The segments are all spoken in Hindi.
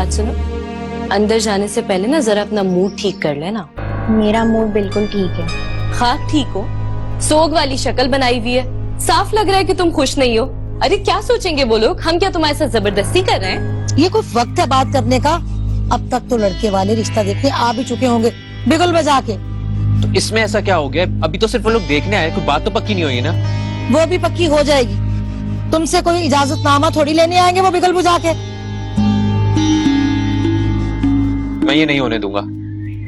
बात सुनो, अंदर जाने से पहले ना जरा अपना मूड ठीक कर लेना। मेरा मूड बिल्कुल ठीक है। हाँ ठीक हो, सोग वाली शक्ल बनाई हुई है, साफ लग रहा है कि तुम खुश नहीं हो। अरे क्या सोचेंगे वो लोग, हम क्या तुम्हारे साथ जबरदस्ती कर रहे हैं? ये कोई वक्त है बात करने का? अब तक तो लड़के वाले रिश्ता देखने आ भी चुके होंगे बिगुल बजा के। तो इसमें ऐसा क्या हो गया? अभी तो सिर्फ वो लोग देखने आए, कोई बात तो पक्की नहीं हुई ना। वो भी पक्की हो जाएगी, तुमसे कोई इजाजतनामा थोड़ी लेने आएंगे वो बिगल बुझा के। मैं ये नहीं होने दूंगा।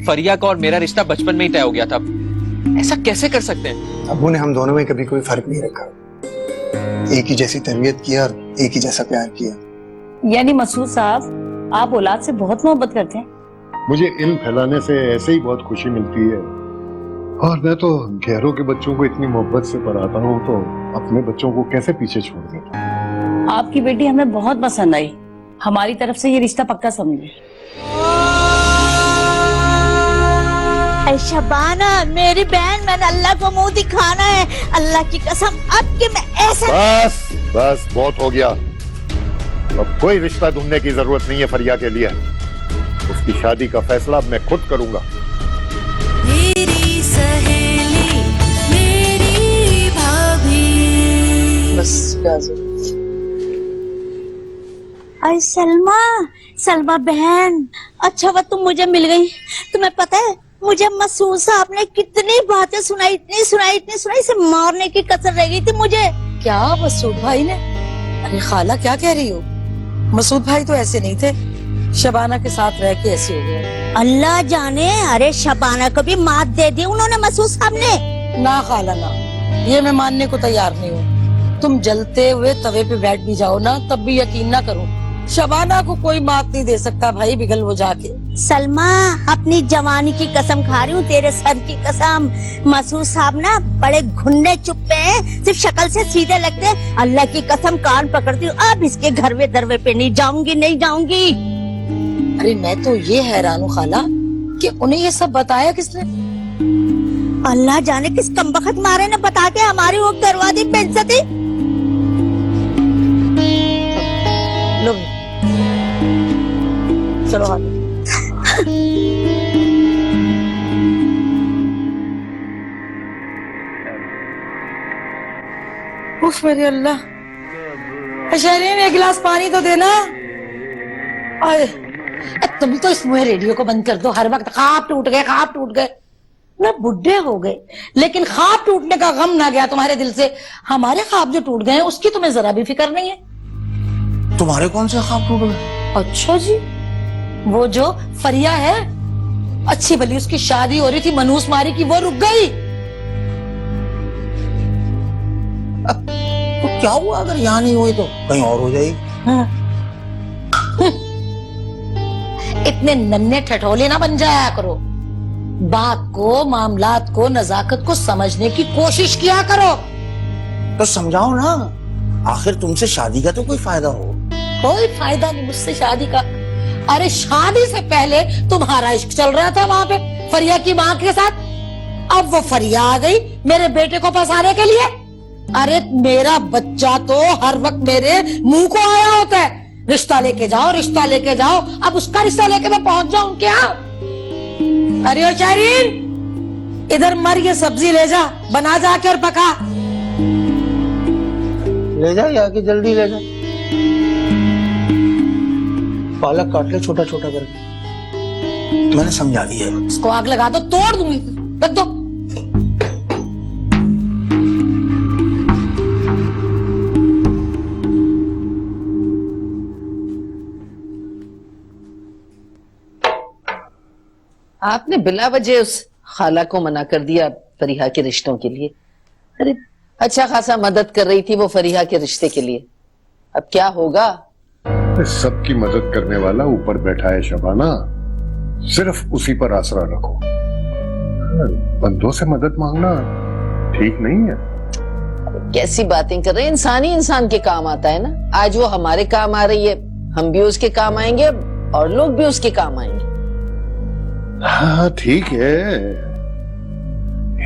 फरिया का और मेरा रिश्ता बचपन में ही तय हो गया था, ऐसा कैसे कर सकते हैं? अब्बू ने हम दोनों में कभी कोई फर्क नहीं रखा, एक ही जैसी तरबियत किया और एक ही जैसा प्यार किया। यानी मसूद साहब, आप औलाद से बहुत मोहब्बत करते हैं। मुझे इल्म फैलाने से ऐसे ही बहुत खुशी मिलती है, और मैं तो गैरों के बच्चों को इतनी मोहब्बत से पढ़ाता हूँ, तो अपने बच्चों को कैसे पीछे छोड़ देता। आपकी बेटी हमें बहुत पसंद आई, हमारी तरफ से ये रिश्ता पक्का समझे। शबाना मेरी बहन, मैंने अल्लाह को मुंह दिखाना है, अल्लाह की कसम अब कि मैं ऐसा। बस बस बहुत हो गया, अब कोई रिश्ता ढूंढने की जरूरत नहीं है फरिया के लिए। उसकी शादी का फैसला अब मैं खुद करूंगा। मेरी सहेली, मेरी भाभी। बस अरे सलमा, सलमा बहन, अच्छा वो तुम मुझे मिल गई। तुम्हें पता है मुझे मसूद साहब ने कितनी बातें सुनाई, इतनी सुनाई, इसे मारने की कसर रह गई थी मुझे। क्या मसूद भाई ने? अरे खाला क्या कह रही हो? मसूद भाई तो ऐसे नहीं थे, शबाना के साथ रह के ऐसे हो गए। अल्लाह जाने, अरे शबाना को भी मात दे दी उन्होंने मसूद साहब ने। ना खाला ना, ये मैं मानने को तैयार नहीं हूँ। तुम जलते हुए तवे पे बैठ भी जाओ ना, तब भी यकीन ना करो, शबाना को कोई मात नहीं दे सकता भाई बिगल वो जाके। सलमा, अपनी जवानी की कसम खा रही हूँ, तेरे सर की कसम। मसूद साहब ना बड़े घुन्ने चुप्पे हैं, सिर्फ शक्ल से सीधे लगते हैं। अल्लाह की कसम कान पकड़ती हूँ, अब इसके घरवे दरवे पे नहीं जाऊंगी, नहीं जाऊंगी। अरे मैं तो ये हैरान हूँ खाला कि उन्हें ये सब बताया किसने? अल्लाह जाने किस कमबख्त मारे ने बता के हमारी वो करवा दी बेइज्जती। लो चलो हाथ। उफ मेरे अल्लाह, शहरीन एक गिलास पानी तो देना। अरे तुम तो इस मुँह रेडियो को बंद कर दो, हर वक्त ख्वाब टूट गए, ख्वाब टूट गए। ना बुढ़े हो गए लेकिन ख्वाब टूटने का गम ना गया तुम्हारे दिल से। हमारे ख्वाब जो टूट गए उसकी तुम्हें जरा भी फिक्र नहीं है। तुम्हारे कौन से ख्वाब टूट गए? अच्छा जी, वो जो फरिया है, अच्छी भली उसकी शादी हो रही थी मनूस मारी की, वो रुक गई। तो क्या हुआ अगर यहाँ नहीं हुई तो कहीं और हो जाएगी। इतने नन्हे ठठोले ना बन जाया करो, बात को, मामलात को, नजाकत को समझने की कोशिश किया करो। तो समझाओ ना, आखिर तुमसे शादी का तो कोई फायदा हो। कोई फायदा नहीं मुझसे शादी का। अरे शादी से पहले तुम्हारा इश्क चल रहा था वहां पे फरिया की माँ के साथ, अब वो फरिया आ गई मेरे बेटे को फंसाने के लिए। अरे मेरा बच्चा तो हर वक्त मेरे मुंह को आया होता है, रिश्ता लेके जाओ, रिश्ता लेके जाओ। अब उसका रिश्ता लेके मैं पहुंच जाऊं क्या? अरे ओ शहरीन, इधर मर ये सब्जी ले जा, बना जाके और पका। ले जा, आके जल्दी ले जा। पालक काट ले छोटा छोटा करके, मैंने समझा दिया है। इसको आग लगा दो, तोड़ दूंगी, रख दो। आपने बिला वजह उस खाला को मना कर दिया फरीहा के रिश्तों के लिए। अरे अच्छा खासा मदद कर रही थी वो फरीहा के रिश्ते के लिए, अब क्या होगा? सबकी मदद करने वाला ऊपर बैठा है शबाना, सिर्फ उसी पर आसरा रखो। बंदों से मदद मांगना ठीक नहीं है। कैसी बातें कर रहे हैं, इंसानी इंसान के काम आता है ना। आज वो हमारे काम आ रही है, हम भी उसके काम आएंगे और लोग भी उसके काम आएंगे। हाँ ठीक है,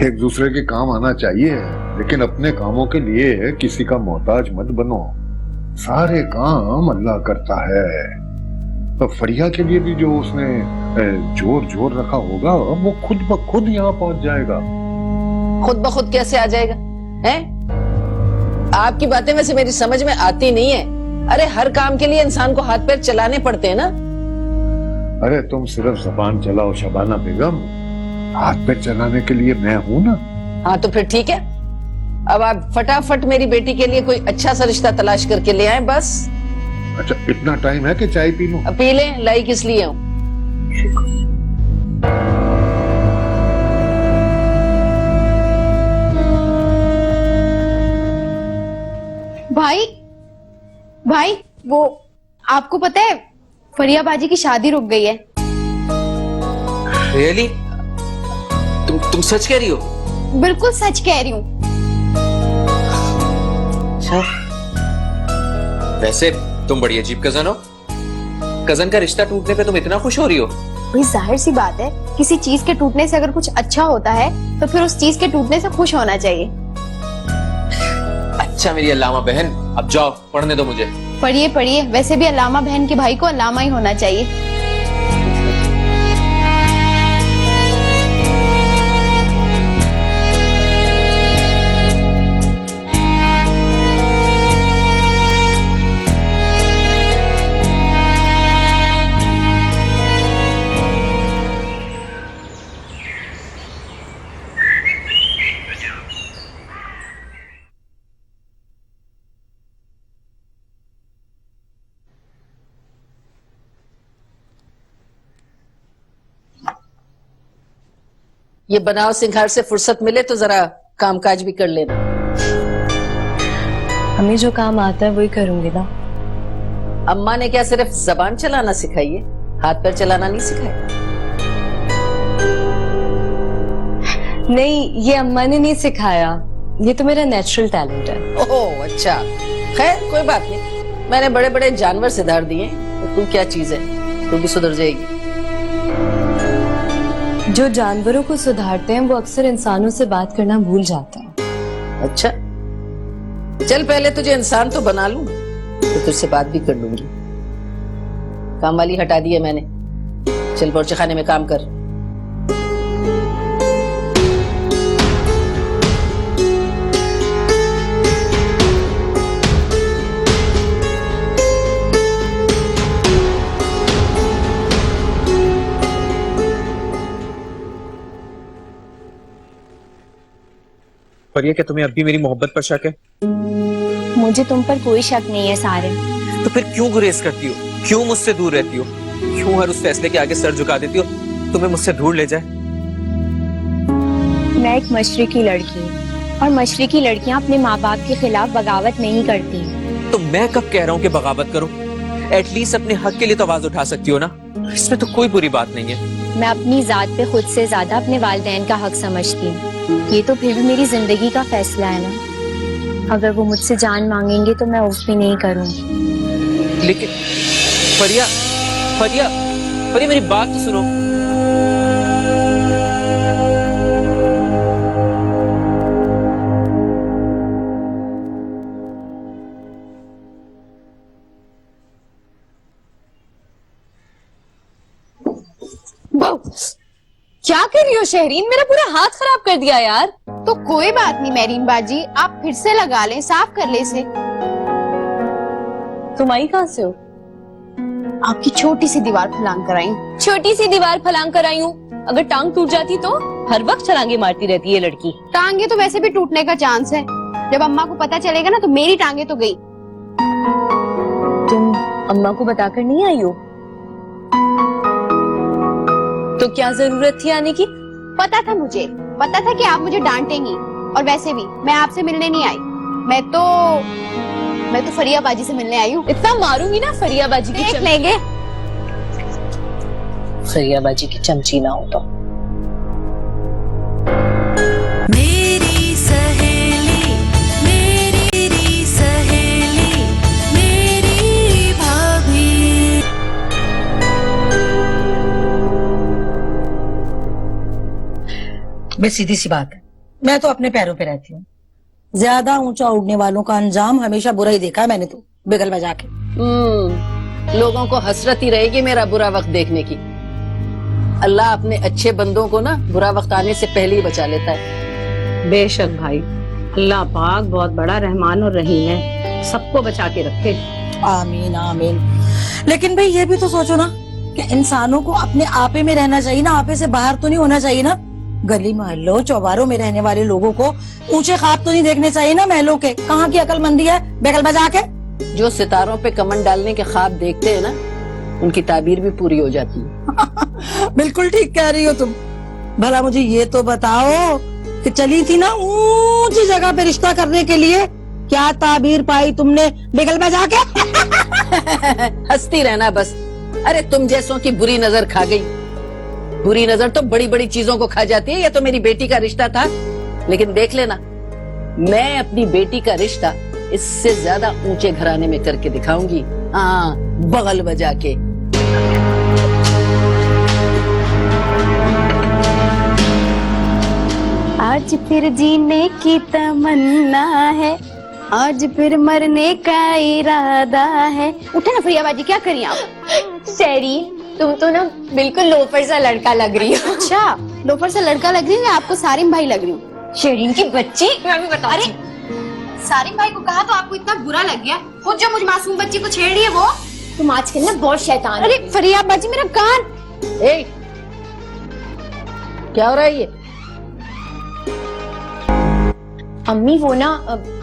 एक दूसरे के काम आना चाहिए, लेकिन अपने कामों के लिए किसी का मोहताज मत बनो। सारे काम अल्लाह करता है। तो फरिया के लिए भी जो उसने जोर रखा होगा वो खुद ब खुद यहाँ पहुंच जाएगा। खुद ब खुद कैसे आ जाएगा? हैं? आपकी बातें वैसे मेरी समझ में आती नहीं है। अरे हर काम के लिए इंसान को हाथ पैर चलाने पड़ते हैं ना। अरे तुम सिर्फ जबान चलाओ शबाना बेगम, हाथ पैर चलाने के लिए मैं हूं ना। हाँ तो फिर ठीक है, अब आप फटाफट मेरी बेटी के लिए कोई अच्छा सा रिश्ता तलाश करके ले आए बस। अच्छा इतना टाइम है कि चाय पी लूं? अब पी लें, लाई किस लिए हूँ। भाई वो आपको पता है फरिया बाजी की शादी रुक गई है। रियली? तुम सच कह रही हो? बिल्कुल सच कह रही हूँ। अच्छा, वैसे तुम बड़ी अजीब कजन हो। कजन का रिश्ता टूटने पे तुम इतना खुश हो रही हो? भाई जाहिर सी बात है, किसी चीज के टूटने से अगर कुछ अच्छा होता है तो फिर उस चीज के टूटने से खुश होना चाहिए। अच्छा मेरी अल्लामा बहन, अब जाओ पढ़ने दो मुझे। पढ़िए पढ़िए, वैसे भी अल्लामा बहन के भाई को अल्लामा ही होना चाहिए। ये बनाव सिंघार से फुर्सत मिले तो जरा कामकाज भी कर लेना। हमें जो काम आता है वही करूंगी ना। अम्मा ने क्या सिर्फ जबान चलाना सिखाई है, हाथ पैर चलाना नहीं सिखाया? नहीं, ये अम्मा ने नहीं सिखाया, ये तो मेरा नेचुरल टैलेंट है। ओह अच्छा, खैर कोई बात नहीं, मैंने बड़े बड़े जानवर सिधार दिए, तो तू क्या चीज है, तू भी सुधर जाएगी। जो जानवरों को सुधारते हैं वो अक्सर इंसानों से बात करना भूल जाते हैं। अच्छा चल, पहले तुझे इंसान तो बना लूं, तो तुझसे बात भी कर लूंगी। काम वाली हटा दी है मैंने, चल पोर्चे खाने में काम कर। फरिया, क्या तुम्हें अब भी मेरी मोहब्बत पर शक है? मुझे तुम पर कोई शक नहीं है सारे। तो फिर क्यों गुरेज करती हो, क्यों मुझसे दूर रहती हो, क्यों हर उस फैसले के आगे सर झुका देती हो तुम्हें मुझसे दूर ले जाए? मैं एक मशरिकी लड़की हूँ और मशरिकी लड़कियाँ अपने माँ बाप के खिलाफ बगावत नहीं करती। तो मैं कब कह रहा हूँ कि बगावत करो? एटलीस्ट अपने हक के लिए तो आवाज उठा सकती हो ना, इसमें तो कोई बुरी बात नहीं है। मैं अपनी जात पे खुद से ज्यादा अपने वालिदैन का हक समझती हूँ। ये तो फिर भी मेरी जिंदगी का फैसला है ना। अगर वो मुझसे जान मांगेंगे तो मैं उफ भी नहीं करूँगी। लेकिन फरिया, फरिया, फरिया मेरी बात तो सुनो। क्या कर रही हो शहरीन? मेरा पूरा हाथ खराब कर दिया यार। तो कोई बात नहीं मेरीन बाजी, आप फिर से लगा लें, साफ कर ले इसे। तुम आई कहाँ से हो? आपकी छोटी सी दीवार फलांग कर आई हूं। छोटी सी दीवार फलांग कर आई हूँ। अगर टांग टूट जाती तो? हर वक्त छलांगे मारती रहती है लड़की। टांगे तो वैसे भी टूटने का चांस है। जब अम्मा को पता चलेगा ना तो मेरी टांगे तो गई। तुम अम्मा को बताकर नहीं आई हो? तो क्या जरूरत थी आने की? पता था मुझे, पता था कि आप मुझे डांटेंगी। और वैसे भी मैं आपसे मिलने नहीं आई, मैं तो फरिया बाजी से मिलने आई हूँ। इतना मारूंगी ना फरिया बाजी की देख लेंगे। फरिया बाजी की चमची ना हो तो। मेरी सहेली, मेरी सहेली, मेरी भाभी। बस सीधी सी बात है, मैं तो अपने पैरों पे रहती हूँ। ज्यादा ऊंचा उड़ने वालों का अंजाम हमेशा बुरा ही देखा है मैंने तो, बिगल बजा के। लोगों को हसरत ही रहेगी मेरा बुरा वक्त देखने की। अल्लाह अपने अच्छे बंदों को ना बुरा वक्त आने से पहले ही बचा लेता है। बेशक भाई, अल्लाह पाक बहुत बड़ा रहमान और रहीम है, सबको बचा के रखे। आमीन आमीन। लेकिन भाई ये भी तो सोचो ना कि इंसानों को अपने आपे में रहना चाहिए ना, आपे से बाहर तो नहीं होना चाहिए ना। गली मोहल्लों चौबारों में रहने वाले लोगों को ऊंचे ख्वाब तो नहीं देखने चाहिए ना महलों के। कहाँ की अकलमंदी है बेगल बजा के। जो सितारों पे कमन डालने के ख्वाब देखते हैं ना, उनकी ताबीर भी पूरी हो जाती है। बिल्कुल ठीक कह रही हो तुम। भला मुझे ये तो बताओ कि चली थी ना ऊंची जगह पे रिश्ता करने के लिए, क्या ताबीर पाई तुमने बेगल बजा के? हंसती रहना बस। अरे तुम जैसों की बुरी नजर खा गई। बुरी नजर तो बड़ी बड़ी चीजों को खा जाती है। ये तो मेरी बेटी का रिश्ता था, लेकिन देख लेना, मैं अपनी बेटी का रिश्ता इससे ज्यादा ऊंचे घराने में करके दिखाऊंगी। हाँ, बगल बजा के। आज फिर जीने की तमन्ना है, आज फिर मरने का इरादा है। उठे ना फरियाबाजी, क्या करिए आप? शेरी, तुम तो ना बिल्कुल लोफर सा लड़का लग रही हो। अच्छा, लोफर से लड़का लग रही है, आपको सारिम भाई लग रही हूँ। शेरीन की बच्ची, मैं भी बताऊँ। अरे सारिम भाई को कहा तो आपको इतना बुरा लग गया? वो जो मुझ मासूम बच्ची को छेड़ रही है वो। तुम आजकल ना बहुत शैतान हो। अरे फरियाबाजी मेरा कान। ए, क्या हो रहा है ये? अम्मी वो ना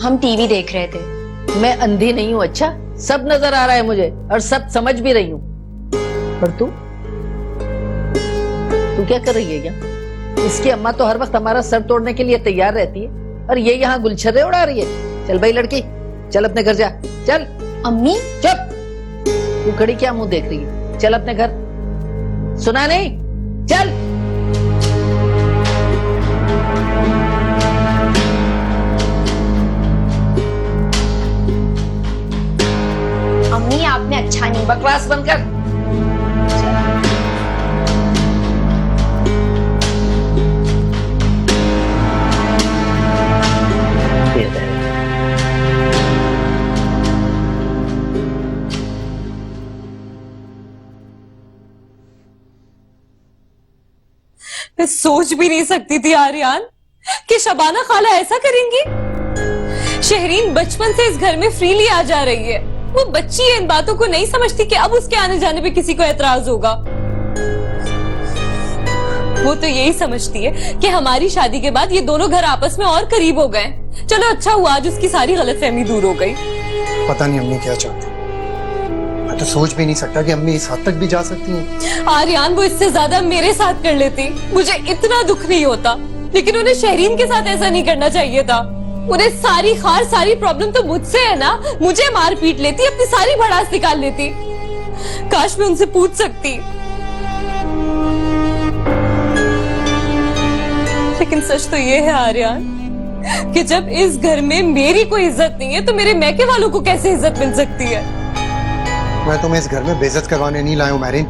हम टीवी देख रहे थे। मैं अंधी नहीं हूँ, अच्छा सब नजर आ रहा है मुझे और सब समझ भी रही हूँ। पर तू क्या कर रही है यहाँ? इसकी अम्मा तो हर वक्त हमारा सर तोड़ने के लिए तैयार रहती है और ये यहाँ गुलछर्रे उड़ा रही है। चल भाई लड़की, चल अपने घर जा। चल। अम्मी चुप, तू खड़ी क्या मुंह देख रही है? चल अपने घर। सुना नहीं? चल। अम्मी आपने अच्छा नहीं। बकवास बंद कर। मैं सोच भी नहीं सकती थी आर्यान कि शबाना खाला ऐसा करेंगी। शहरीन बचपन से इस घर में फ्रीली आ जा रही है। वो बच्ची इन बातों को नहीं समझती कि अब उसके आने जाने पे किसी को एतराज होगा। वो तो यही समझती है कि हमारी शादी के बाद ये दोनों घर आपस में और करीब हो गए। चलो अच्छा हुआ, आज उसकी सारी गलतफहमी दूर हो गई। पता नहीं अम्मी क्या चाहती। मैं तो सोच भी नहीं सकता कि अम्मी इस हद तक भी जा सकती हैं। आर्यान वो इससे ज्यादा मेरे साथ कर लेती, मुझे इतना दुख नहीं होता। लेकिन उन्हें शहरीन के साथ ऐसा नहीं करना चाहिए था। उन्हें सारी खार सारी प्रॉब्लम तो मुझसे है ना। मुझे मार पीट लेती, अपनी सारी भड़ास निकाल लेती। काश मैं उनसे पूछ सकती। लेकिन सच तो ये है आर्यान कि जब इस घर में मेरी कोई इज्जत नहीं है तो मेरे मैके वालों को कैसे इज्जत मिल सकती है? मैं तुम्हें इस घर में बेइज्जत करवाने नहीं लाया हूं मैरिन।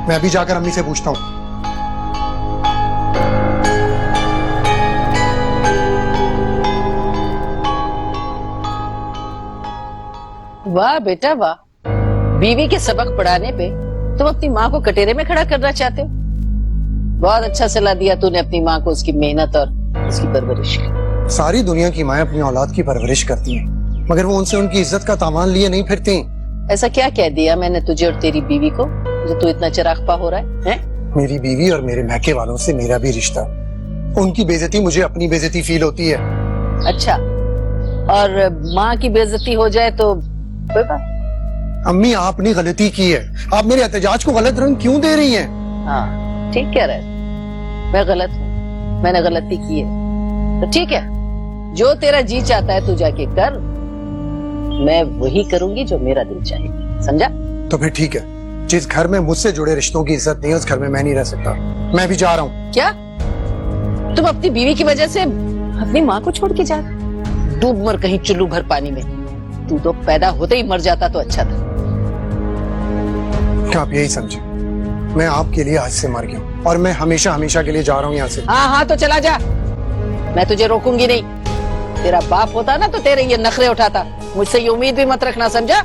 मैं अभी जाकर अम्मी से पूछता हूँ। वाह बेटा वाह, बीवी के सबक पढ़ाने पे तुम अपनी माँ को कटेरे में खड़ा करना चाहते हो। बहुत अच्छा सलाह दिया तूने अपनी माँ को, उसकी मेहनत और उसकी परवरिश की। सारी दुनिया की माएं अपनी औलाद की परवरिश करती हैं, मगर वो उनसे उनकी इज्जत का तावान लिए नहीं फिरती। ऐसा क्या कह दिया मैंने तुझे और तेरी बीवी को जो तू इतना चिरागपा हो रहा है? मेरी बीवी और मेरे मैके वालों से मेरा भी रिश्ता, उनकी बेइज्जती मुझे अपनी बेइज्जती फील होती है। अच्छा, और माँ की बेइज्जती हो जाए तो कोई बात? अम्मी आपने गलती की है, आप मेरे एहतजाज को गलत रंग क्यों दे रही हैं? हाँ ठीक कह रहे, मैं गलत हूँ, मैंने गलती की है तो ठीक है, जो तेरा जी चाहता है तू जाके कर, मैं वही करूंगी जो मेरा दिल चाहे। समझा? तो फिर ठीक है, जिस घर में मुझसे जुड़े रिश्तों की इज्जत नहीं है उस घर में मैं नहीं रह सकता। मैं भी जा रहा हूँ। क्या तुम अपनी बीवी की वजह से अपनी माँ को छोड़ के जा? डूब मर कहीं चुल्लू भर पानी में। तू तो पैदा होते ही मर जाता तो अच्छा था। क्या आप यही समझे? मैं आपके लिए आज से मर गया और मैं हमेशा हमेशा के लिए जा रहा हूँ यहाँ से। हाँ हाँ तो चला जा, मैं तुझे रोकूंगी नहीं। तेरा बाप होता ना तो तेरे ये नखरे उठाता। मुझसे ये उम्मीद भी मत रखना, समझा?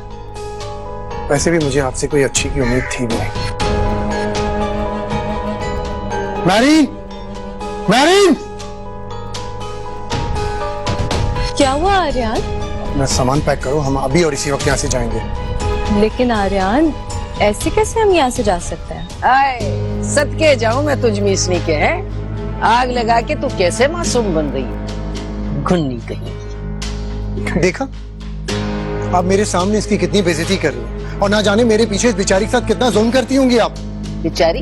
वैसे भी मुझे आपसे कोई अच्छी की उम्मीद थी भी नहीं। मैरीन, मैरीन, क्या हुआ आर्यन? अपना सामान पैक करो, हम अभी और इसी वक्त यहाँ से जाएंगे। लेकिन आर्यन, ऐसे कैसे हम यहाँ से जा सकते हैं? आए सदके जाऊं मैं तुझ मीसनी के, हैं आग लगा के तू कैसे मासूम बन रही है, घुन्नी कहीं। देखा, आप मेरे सामने इसकी कितनी बेइज्जती कर रही हैं और ना जाने मेरे पीछे इस बेचारी के साथ कितना जुल्म करती होंगी आप। बेचारी?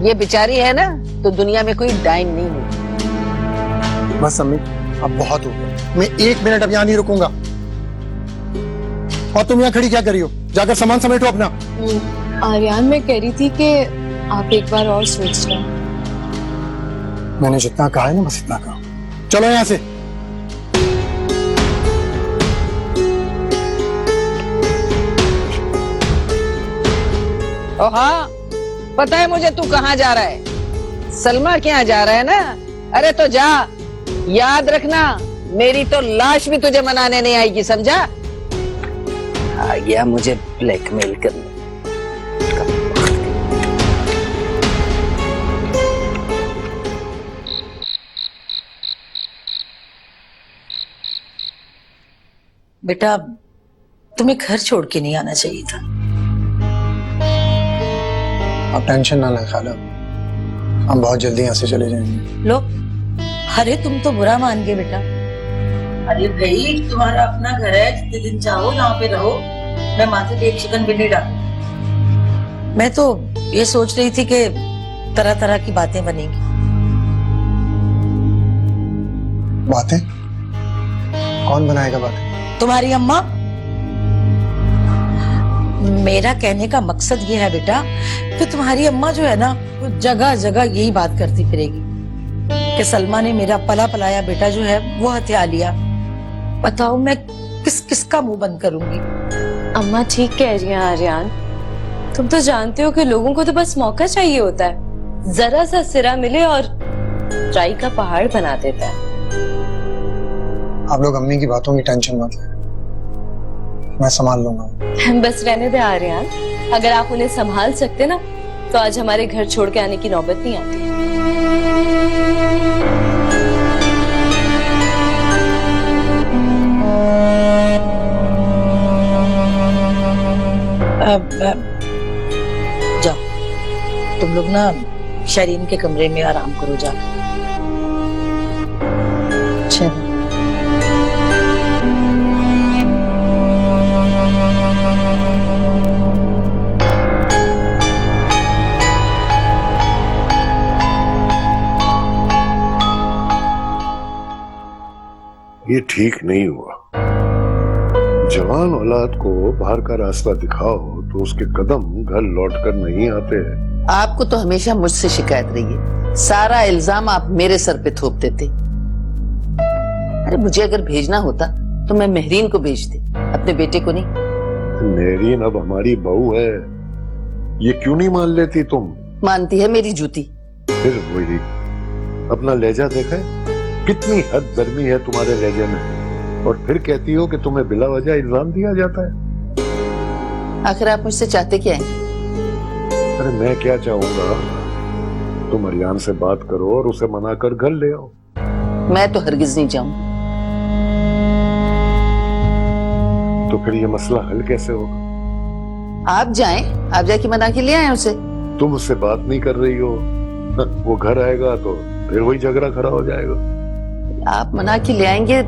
ये बेचारी है ना तो दुनिया में कोई डाइन नहीं होती। बस अम्मी, अब बहुत हो गया, मैं 1 मिनट अब यहाँ नहीं रुकूंगा। और तुम यहाँ खड़ी क्या कर रही हो? जाकर सामान समेटो अपना। आर्यन, मैं कह रही थी कि आप एक बार और सोच लें। मैंने जितना कहा है ना, बस इतना कहा। चलो यहाँ से। ओ हाँ, पता है मुझे तू कहाँ जा रहा है। सलमा के यहाँ जा रहा है ना? अरे तो जा, याद रखना मेरी तो लाश भी तुझे मनाने नहीं आएगी, समझा? आ गया मुझे ब्लैकमेल करने। बेटा, तुम्हें घर छोड़ के नहीं आना चाहिए था। आप टेंशन ना लें खाला, हम बहुत जल्दी यहाँ से चले जाएंगे। लो, अरे तुम तो बुरा मान गए बेटा। अरे भाई, तुम्हारा अपना घर है, जितने दिन चाहो यहाँ पे रहो, मैं माथे पे एक चिकन भी नहीं डालूंगी। मैं तो ये सोच रही थी कि तरह तरह की बातें बनेंगी। बातें? कौन बनाएगा बातें? तुम्हारी अम्मा। मेरा कहने का मकसद ये है बेटा कि तुम्हारी अम्मा जो है ना, वो जगह जगह यही बात करती फिरेगी कि सलमा ने मेरा पला पलाया बेटा जो है वो हत्या लिया। बताओ मैं किस किस का मुंह बंद करूंगी? अम्मा ठीक कह रही हैं आर्यन, तुम तो जानते हो कि लोगों को तो बस मौका चाहिए होता है, जरा सा सिरा मिले और राई का पहाड़ बना देता है। आप लोग अम्मी की बातों की टेंशन मत लें, मैं संभाल लूंगा। बस रहने दे आर्यन, अगर आप उन्हें संभाल सकते ना तो आज हमारे घर छोड़ के आने की नौबत नहीं आती। जाओ तुम लोग ना शरीन के कमरे में आराम करो जाकर। चलो। ये ठीक नहीं हुआ। जवान औलाद को बाहर का रास्ता दिखाओ तो उसके कदम घर लौटकर नहीं आते हैं। आपको तो हमेशा मुझसे शिकायत रही है, सारा इल्जाम आप मेरे सर पे थोप देते। अरे मुझे अगर भेजना होता तो मैं मेहरीन को भेजती, अपने बेटे को नहीं। मेहरीन अब हमारी बहू है, ये क्यों नहीं मान लेती तुम? मानती है मेरी जूती। फिर वही अपना लहजा देखा है, कितनी हद गर्मी है तुम्हारे लहजे में, और फिर कहती हो कि तुम्हें बिला वजह इल्जाम दिया जाता है। आखिर आप मुझसे चाहते क्या हैं? अरे मैं क्या चाहूंगा, तुम अरियान से बात करो और उसे मनाकर घर ले आओ। मैं तो हरगिज नहीं जाऊंगी। तो फिर ये मसला हल कैसे होगा? आप जाएं, आप जाके मना के ले आए उसे। तुम उससे बात नहीं कर रही हो, वो घर आएगा तो फिर वही झगड़ा खड़ा हो जाएगा। आप मना के ले आएंगे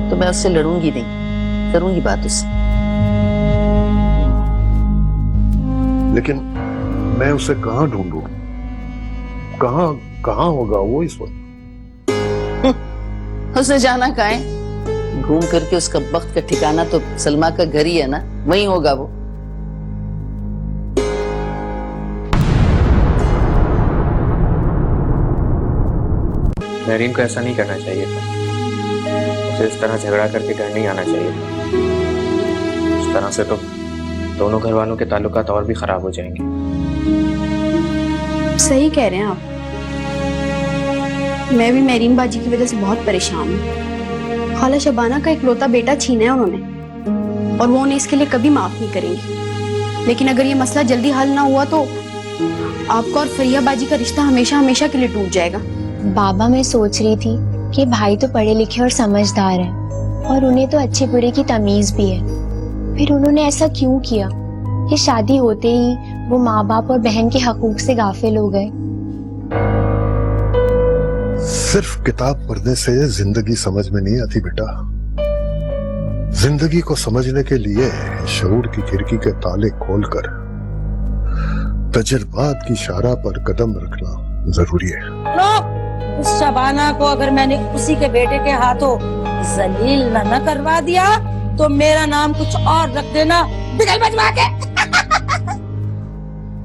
तो मैं उससे लड़ूंगी नहीं, करूंगी बात उससे। लेकिन मैं उसे कहाँ ढूंढूं? कहाँ होगा वो इस वक्त? उसने जाना कहाँ है? घूम करके उसका वक्त का ठिकाना तो सलमा का घर ही है ना, वहीं होगा वो। मेहरीन को ऐसा नहीं करना चाहिए था, उसे इस तरह झगड़ा करके घर नहीं आना चाहिए था। इस तरह से तो दोनों घर वालों के ताल्लुकात और भी खराब हो जाएंगे। सही कह रहे हैं आप। मैं भी मेरीन बाजी की वजह से बहुत परेशान हूँ। खाला शबाना का इकलौता बेटा छीना है उन्होंने, और वो उन्हें इसके लिए कभी माफ नहीं करेंगी। लेकिन अगर ये मसला जल्दी हल ना हुआ तो आपका और फरिया बाजी का रिश्ता हमेशा हमेशा के लिए टूट जाएगा। बाबा, मैं सोच रही थी कि भाई तो पढ़े लिखे और समझदार है और उन्हें तो अच्छे बुरे की तमीज भी है, फिर उन्होंने ऐसा क्यों किया कि शादी होते ही वो माँ बाप और बहन के हकूक से गाफिल हो गए। सिर्फ किताब पढ़ने से जिंदगी समझ में नहीं आती बेटा। जिंदगी को समझने के लिए शऊर की खिड़की के ताले खोलकर तजुर्बात की शारा पर कदम रखना जरूरी है। लो, उस शबाना को अगर मैंने उसी के बेटे के हाथों जलील न करवा दिया तो मेरा नाम कुछ और रख देना, बिगल बजवा के।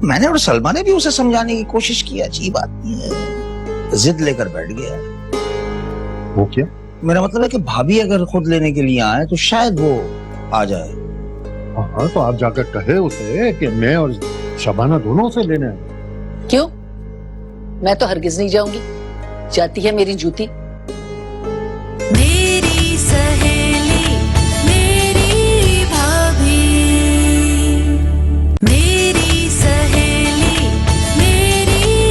मैंने और सलमा ने भी उसे समझाने की कोशिश की, अच्छी बात नहीं है, जिद लेकर बैठ गया। वो क्या? मेरा मतलब है कि भाभी अगर खुद लेने के लिए आए तो शायद वो आ जाए। हाँ, तो आप जाकर कहे उसे कि मैं और शबाना दोनों से लेने आए। क्यों? मैं तो हरगिज नहीं जाऊंगी, जाती है मेरी जूती।